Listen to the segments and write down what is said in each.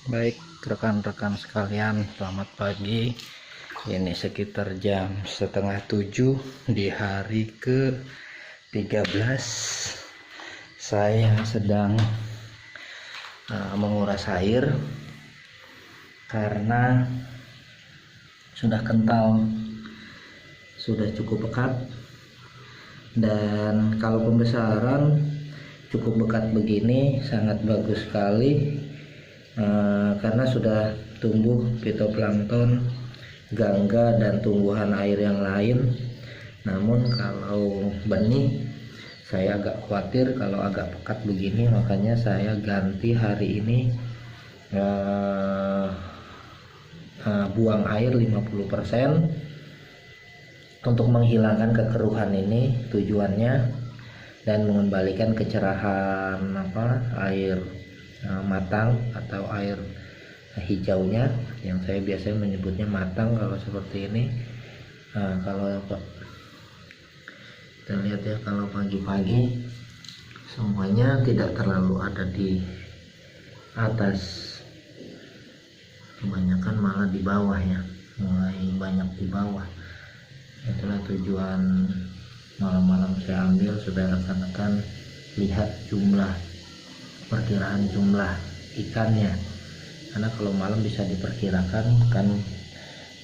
Baik rekan-rekan sekalian, selamat pagi. Ini sekitar jam setengah 7 di hari ke-13. Saya sedang menguras air karena sudah kental, sudah cukup pekat, dan kalau pembesaran cukup pekat begini sangat bagus sekali. Karena sudah tumbuh fitoplankton, gangga, dan tumbuhan air yang lain. Namun kalau benih, saya agak khawatir kalau agak pekat begini, makanya saya ganti hari ini buang air 50% untuk menghilangkan kekeruhan ini tujuannya, dan mengembalikan kecerahan air matang atau air hijaunya, yang saya biasanya menyebutnya matang kalau seperti ini. Kalau kita lihat ya, kalau pagi-pagi semuanya tidak terlalu ada di atas, kebanyakan malah di bawah ya, mulai banyak di bawah. Itulah tujuan malam-malam saya ambil supaya rekan-rekan lihat perkiraan jumlah ikannya, karena kalau malam bisa diperkirakan kan,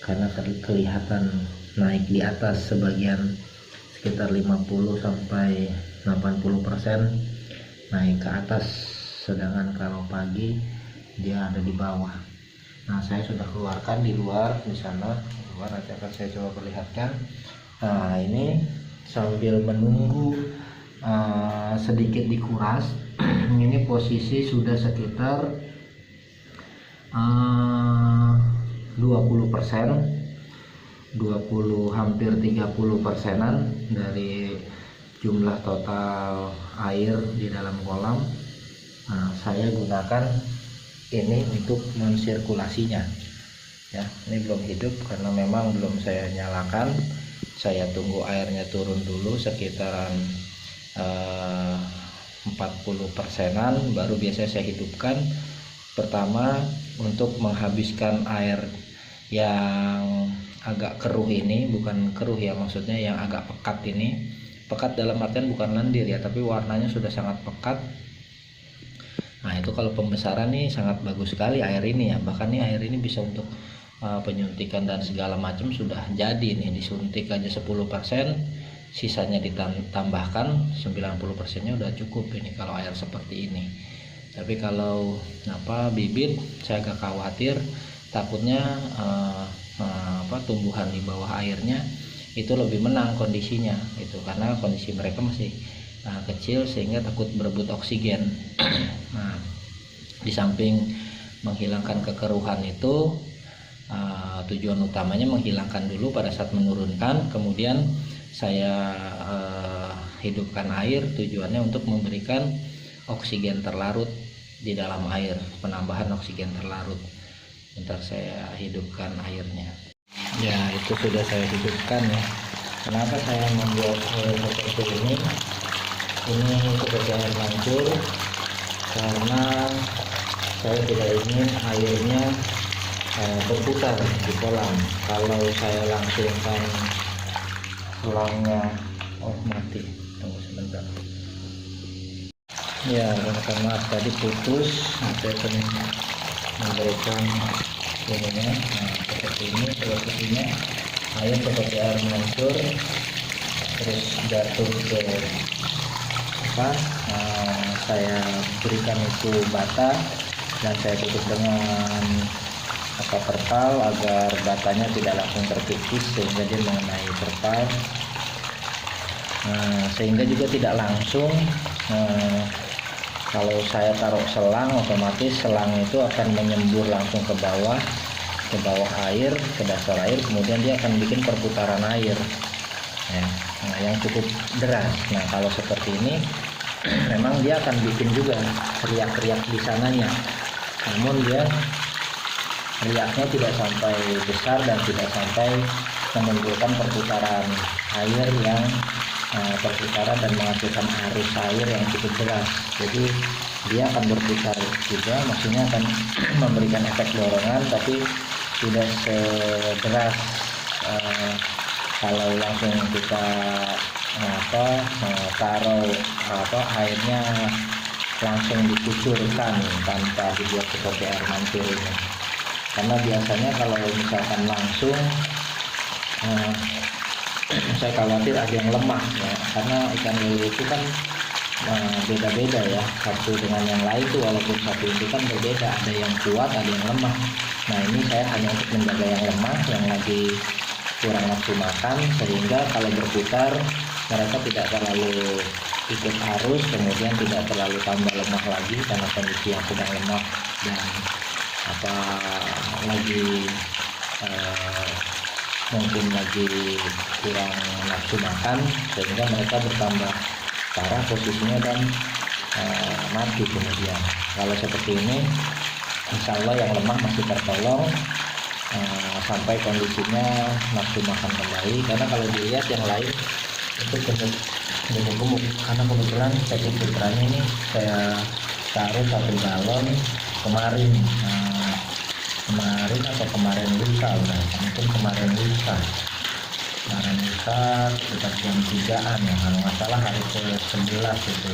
karena kelihatan naik di atas sebagian, sekitar 50 sampai 80% naik ke atas, sedangkan kalau pagi dia ada di bawah. Nah, saya sudah keluarkan di luar, di sana di luar, nanti akan saya coba perlihatkan. Nah, ini sambil menunggu sedikit dikuras. Ini posisi sudah sekitar 20%, hampir 30%-an dari jumlah total air di dalam kolam. Saya gunakan ini untuk mensirkulasinya ya. Ini belum hidup karena memang belum saya nyalakan. Saya tunggu airnya turun dulu sekitaran 40%-an, baru biasanya saya hidupkan. Pertama, untuk menghabiskan air yang agak keruh ini, bukan keruh ya, maksudnya yang agak pekat ini. Pekat dalam artian bukan lendir ya, tapi warnanya sudah sangat pekat. Nah, itu kalau pembesaran nih sangat bagus sekali air ini ya. Bahkan nih air ini bisa untuk penyuntikan dan segala macam sudah jadi nih. Disuntik aja 10%, sisanya ditambahkan 90%-nya udah cukup ini kalau air seperti ini. Tapi kalau bibit, saya agak khawatir, takutnya tumbuhan di bawah airnya itu lebih menang kondisinya itu, karena kondisi mereka masih kecil sehingga takut berebut oksigen. Nah, di samping menghilangkan kekeruhan itu, tujuan utamanya menghilangkan dulu pada saat menurunkan, kemudian saya hidupkan air, tujuannya untuk memberikan oksigen terlarut di dalam air, penambahan oksigen terlarut. Bentar saya hidupkan airnya. Ya, itu sudah saya hidupkan ya. Kenapa saya membuat air seperti ini? Ini seperti air mancur, karena saya tidak ingin airnya berputar di kolam. Kalau saya langsungkan selangnya, mati, tunggu sebentar ya, maaf tadi putus. Saya akan memberikan ininya. Nah, seperti ini filosofinya, air seperti air mancur terus jatuh ke saya berikan itu bata, dan saya tutup dengan terpal agar batanya tidak langsung terkikis sehingga dia mengenai terpal. Sehingga juga tidak langsung, kalau saya taruh selang, otomatis selang itu akan menyembur langsung ke bawah air, ke dasar air, kemudian dia akan bikin perputaran air ya, yang cukup deras. Nah, kalau seperti ini memang dia akan bikin juga riak-riak di sananya, namun dia riaknya tidak sampai besar dan tidak sampai menimbulkan perputaran air yang perputaran dan menghasilkan arus air yang cukup deras. Jadi dia akan berputar juga, maksudnya akan memberikan efek dorongan, tapi tidak sederas kalau langsung kita taruh airnya langsung dikucurkan tanpa dibuat seperti air mancur ini. Karena biasanya kalau misalkan langsung saya khawatir ada yang lemah ya, karena ikan lele itu kan beda-beda ya, satu dengan yang lain tuh, walaupun satu itu kan berbeda, ada yang kuat ada yang lemah. Nah ini saya hanya untuk menjaga yang lemah, yang lagi kurang nafsu makan, sehingga kalau berputar mereka tidak terlalu ikut arus, kemudian tidak terlalu tambah lemah lagi karena kondisi yang sedang lemah dan lagi mungkin lagi kurang nafsu makan, sehingga mereka bertambah parah posisinya dan mati kemudian. Kalau seperti ini insya Allah yang lemah masih tertolong sampai kondisinya nafsu makan kembali. Karena kalau dilihat yang lain itu gemuk-gemuk, karena kebetulan cacing putranya ini saya taruh 1 galon kemarin atau kemarin lusa, mungkin kemarin lusa sekitar jam 3-an ya, kalau nggak salah hari ke-11 itu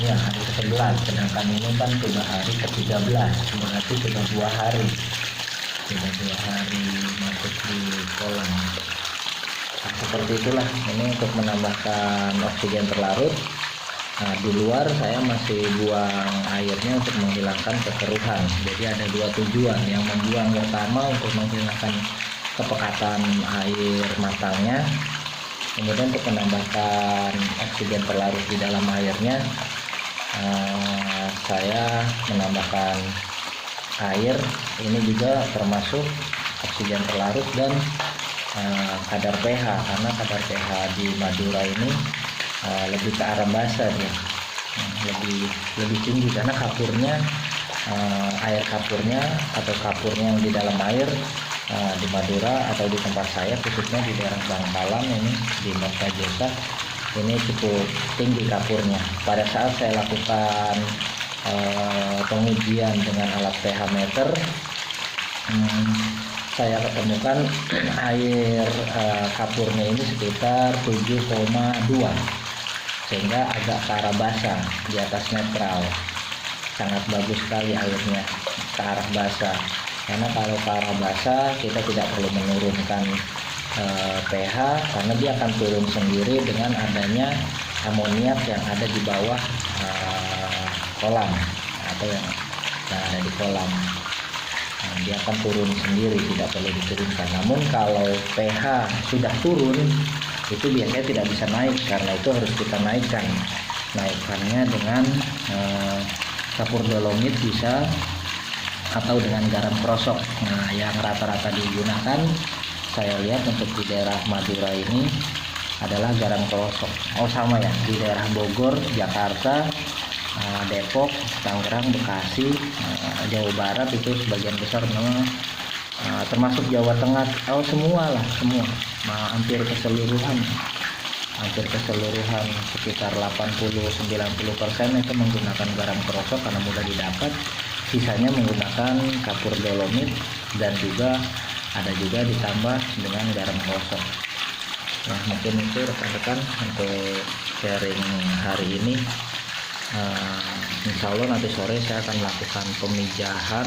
ya, hari ke-11. Sedangkan ini kan sudah hari ke-13, berarti sudah 2 hari masuk di kolam. Nah, seperti itulah ini untuk menambahkan oksigen terlarut. Nah, di luar saya masih buang airnya untuk menghilangkan kekeruhan. Jadi ada 2 tujuan. Yang membuang pertama untuk menghilangkan kepekatan air matangnya, kemudian untuk menambahkan oksigen terlarut di dalam airnya, saya menambahkan air ini juga termasuk oksigen terlarut dan kadar pH, karena kadar pH di Madura ini lebih ke arah basa dia, lebih tinggi karena kapurnya, air kapurnya atau kapurnya yang di dalam air di Madura atau di tempat saya khususnya di daerah Bangkalan ini di Mertajasa ini cukup tinggi kapurnya. Pada saat saya lakukan pengujian dengan alat pH meter, saya ketemukan air kapurnya ini sekitar 7,2, sehingga agak ke arah basah, di atas netral. Sangat bagus sekali airnya ke arah basah, karena kalau ke arah basah kita tidak perlu menurunkan pH, karena dia akan turun sendiri dengan adanya amoniak yang ada di bawah kolam atau yang ada di kolam. Nah, dia akan turun sendiri, tidak perlu diturunkan. Namun kalau pH sudah turun itu biasanya tidak bisa naik, karena itu harus kita naikkannya dengan kapur dolomit bisa, atau dengan garam krosok. Nah, yang rata-rata digunakan saya lihat untuk di daerah Madura ini adalah garam krosok. Oh sama ya, di daerah Bogor, Jakarta, Depok, Tangerang, Bekasi, Jawa Barat itu sebagian besar memang, termasuk Jawa Tengah, semua hampir keseluruhan sekitar 80-90% itu menggunakan garam krosok karena mudah didapat. Sisanya menggunakan kapur dolomit dan juga ada juga ditambah dengan garam krosok. Nah, mungkin itu rekan-rekan untuk sharing hari ini. Insya Allah nanti sore saya akan melakukan pemijahan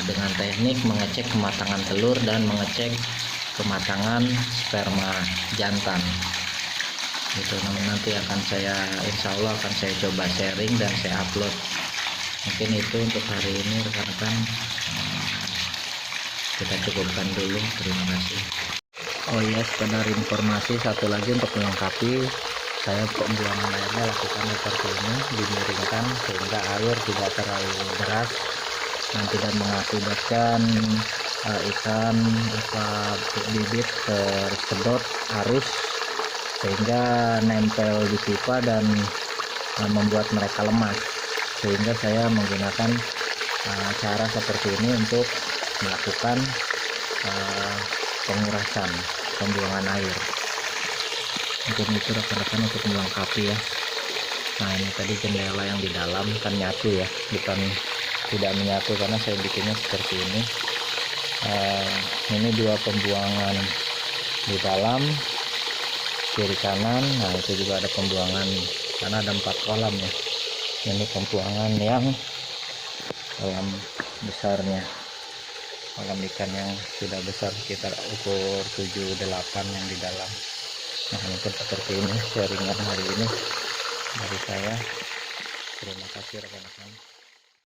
dengan teknik mengecek kematangan telur dan mengecek kematangan sperma jantan. Itu nanti akan saya, insya Allah akan saya coba sharing dan saya upload. Mungkin itu untuk hari ini rekan-rekan, kita cukupkan dulu. Terima kasih. Oh iya, sekedar informasi satu lagi untuk melengkapi, saya pembuangan airnya lakukan seperti ini, dimiringkan sehingga air tidak terlalu deras dan tidak mengakibatkan ikan bibit tersedot arus sehingga nempel di pipa dan membuat mereka lemas. Sehingga saya menggunakan cara seperti ini untuk melakukan pengurasan pembuangan air. Untuk itu rekan-rekan untuk melengkapi ya. Nah ini tadi jendela yang di dalam kan nyatu ya, bukan tidak menyatu karena saya bikinnya seperti ini. Ini dua pembuangan di dalam, kiri kanan. Nah itu juga ada pembuangan karena ada 4 kolam ya. Ini pembuangan yang kolam besarnya, kolam ikan yang sudah besar sekitar ukur 7-8 yang di dalam. Nah mungkin seperti ini sharingan hari ini dari saya. Terima kasih rekan-rekan.